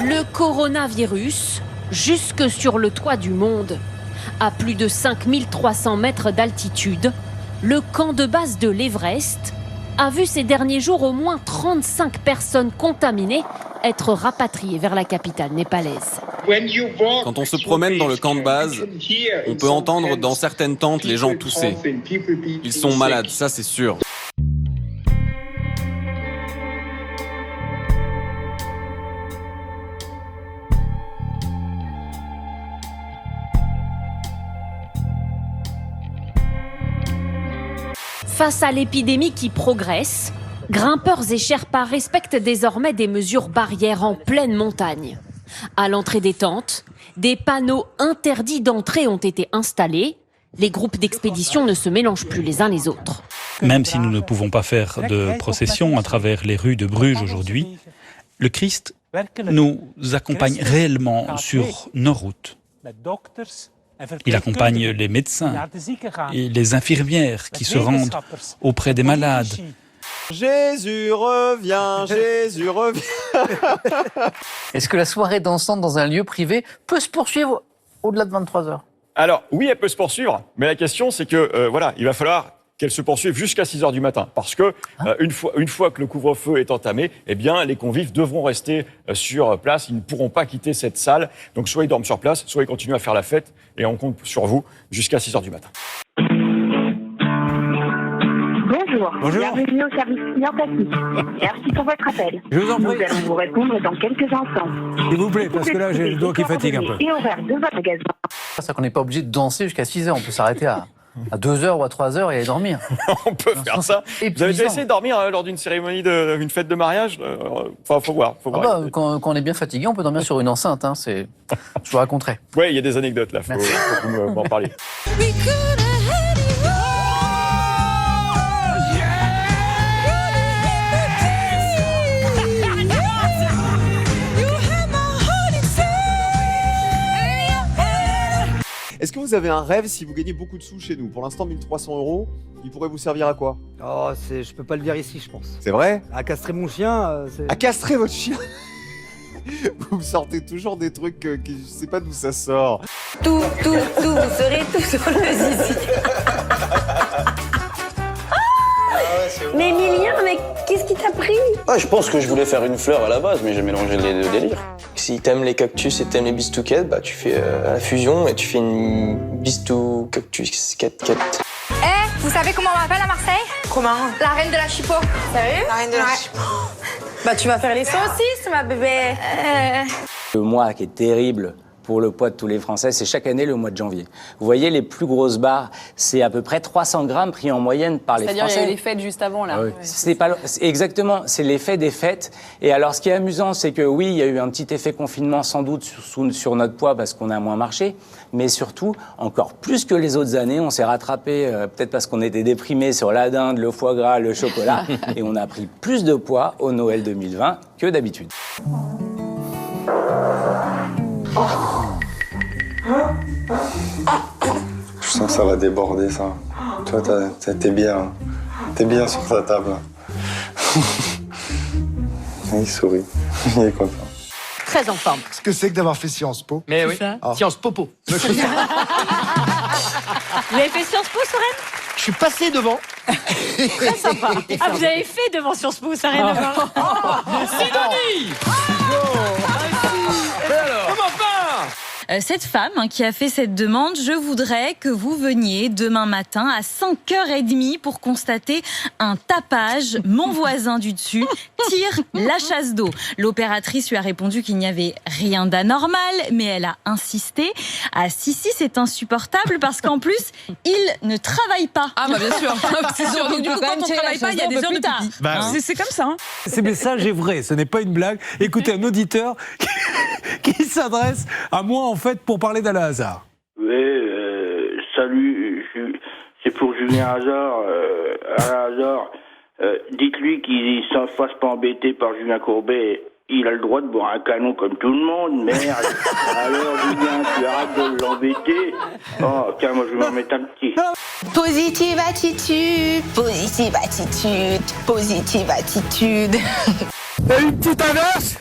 Le coronavirus, jusque sur le toit du monde. À plus de 5300 mètres d'altitude, le camp de base de l'Everest a vu ces derniers jours au moins 35 personnes contaminées être rapatriées vers la capitale népalaise. Quand on se promène dans le camp de base, on peut entendre dans certaines tentes les gens tousser. Ils sont malades, ça c'est sûr. Face à l'épidémie qui progresse, grimpeurs et sherpas respectent désormais des mesures barrières en pleine montagne. À l'entrée des tentes, des panneaux interdits d'entrée ont été installés. Les groupes d'expédition ne se mélangent plus les uns les autres. Même si nous ne pouvons pas faire de procession à travers les rues de Bruges aujourd'hui, le Christ nous accompagne réellement sur nos routes. Il accompagne les médecins et les infirmières qui se rendent auprès des malades. Jésus revient, Jésus revient. Est-ce que la soirée dansante dans un lieu privé peut se poursuivre au-delà de 23h ? Alors, oui, elle peut se poursuivre, mais la question, c'est que, il va falloir qu'elle se poursuive jusqu'à 6h du matin. Parce que, une fois que le couvre-feu est entamé, eh bien, les convives devront rester sur place. Ils ne pourront pas quitter cette salle. Donc, soit ils dorment sur place, soit ils continuent à faire la fête. Et on compte sur vous jusqu'à 6h du matin. Bonjour. Bonjour. Bienvenue au service client Tati. Merci pour votre appel. Je vous en prie. Nous allons vous répondre dans quelques instants. S'il vous plaît, parce que là, j'ai le dos qui fatigue un peu. Et horaire de votre magasin. C'est qu'on n'est pas obligé de danser jusqu'à 6h. On peut s'arrêter à 2h ou à 3h et aller dormir. On peut faire ça. Vous avez déjà essayé de dormir lors d'une cérémonie, d'une fête de mariage ? Enfin, faut voir. Quand on est bien fatigué, on peut dormir sur une enceinte. Je vous raconterai. Oui, il y a des anecdotes là. Faut m'en parler. Est-ce que vous avez un rêve si vous gagnez beaucoup de sous chez nous ? Pour l'instant, 1300 €, il pourrait vous servir à quoi ? Oh, je peux pas le dire ici, je pense. C'est vrai ? À castrer mon chien, c'est... À castrer votre chien ? Vous me sortez toujours des trucs je sais pas d'où ça sort. Tout, vous serez tout sur le zizi. Mais Emilien, mais qu'est-ce qui t'a pris ? Je pense que je voulais faire une fleur à la base, mais j'ai mélangé les deux délires. Si t'aimes les cactus et t'aimes les bistouquettes, tu fais la fusion et tu fais une bistou-cactus quête. Vous savez comment on m'appelle à Marseille ? Comment ? La reine de la chipot. Sérieux ? La reine de la chipot. Tu vas faire les saucisses, ma bébé. Le mois qui est terrible pour le poids de tous les Français, c'est chaque année le mois de janvier. Vous voyez, les plus grosses barres, c'est à peu près 300 grammes pris en moyenne par les Français. C'est-à-dire, il y a eu les fêtes juste avant, là. Oui. Exactement, c'est l'effet des fêtes. Et alors, ce qui est amusant, c'est que oui, il y a eu un petit effet confinement, sans doute, sur notre poids, parce qu'on a moins marché. Mais surtout, encore plus que les autres années, on s'est rattrapé, peut-être parce qu'on était déprimés sur la dinde, le foie gras, le chocolat. Et on a pris plus de poids au Noël 2020 que d'habitude. Je sens que ça va déborder, ça. Toi, t'es bien. T'es bien sur ta table. Il sourit. Il est content. Très en forme. Ce que c'est que d'avoir fait Sciences Po. Mais oui, Sciences Popo. Vous avez fait Sciences Po, Soren ? Je suis passé devant. Très sympa. Vous avez fait devant Sciences Po, ça n'a rien à voir. Sidonie ! Comment pas ? Cette femme qui a fait cette demande, je voudrais que vous veniez demain matin à 5h30 pour constater un tapage. Mon voisin du dessus tire la chasse d'eau. L'opératrice lui a répondu qu'il n'y avait rien d'anormal, mais elle a insisté. Si, c'est insupportable parce qu'en plus, il ne travaille pas. Bien sûr. C'est sûr. Donc, du coup, quand on ne travaille pas, il y a des heures de pipi. C'est comme ça. Ce message est vrai, ce n'est pas une blague. Écoutez, un auditeur qui s'adresse à moi, en fait, pour parler d'Alain Hazard. Oui, salut, c'est pour Julien Hazard. Alain Hazard, dites-lui qu'il ne se fasse pas embêter par Julien Courbet Il a le droit de boire un canon comme tout le monde, merde. Alors, Julien, tu arrêtes de l'embêter. Oh, tiens, moi, je vais m'en mettre un petit. Positive attitude, positive attitude, positive attitude. Il y a eu une petite averse.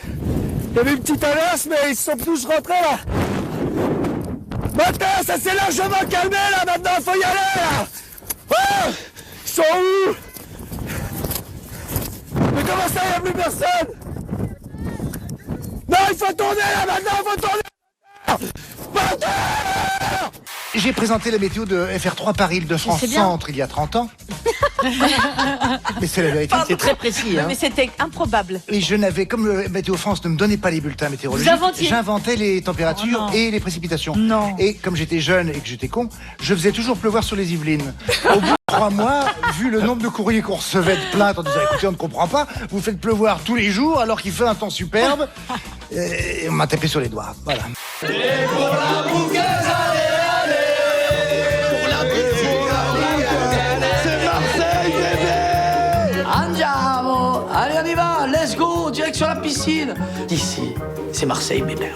Il y avait une petite averse, mais ils sont tous rentrés là. Maintenant, ça s'est largement calmé là. Maintenant, il faut y aller là. Oh, ils sont où? Mais comment ça, il n'y a plus personne? Non, il faut tourner là maintenant, il faut tourner. Moteur! J'ai présenté la météo de FR3 Paris-Île-de-France Centre il y a 30 ans. Mais c'est la vérité. C'est très précis. Hein. Mais c'était improbable. Et je n'avais, comme le Météo France ne me donnait pas les bulletins météorologiques, j'inventais les températures et les précipitations. Non. Et comme j'étais jeune et que j'étais con, je faisais toujours pleuvoir sur les Yvelines. Au bout de 3 mois, vu le nombre de courriers qu'on recevait de plaintes en disant écoutez, on ne comprend pas, vous faites pleuvoir tous les jours alors qu'il fait un temps superbe. Et on m'a tapé sur les doigts. Voilà. Et pour la bouqueuse, allez, pour la c'est Marseille, bébé. Andiamo. Allez, on y va. Let's go. Direction la piscine. Ici, c'est Marseille, bébé.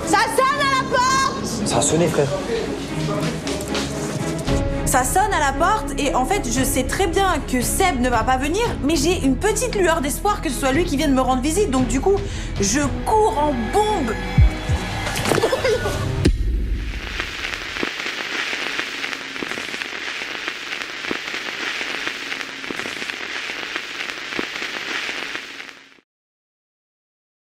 Ça sonne à la porte. Ça a sonné, frère. Ça sonne à la porte et en fait, je sais très bien que Seb ne va pas venir, mais j'ai une petite lueur d'espoir que ce soit lui qui vienne me rendre visite. Donc du coup, je cours en bombe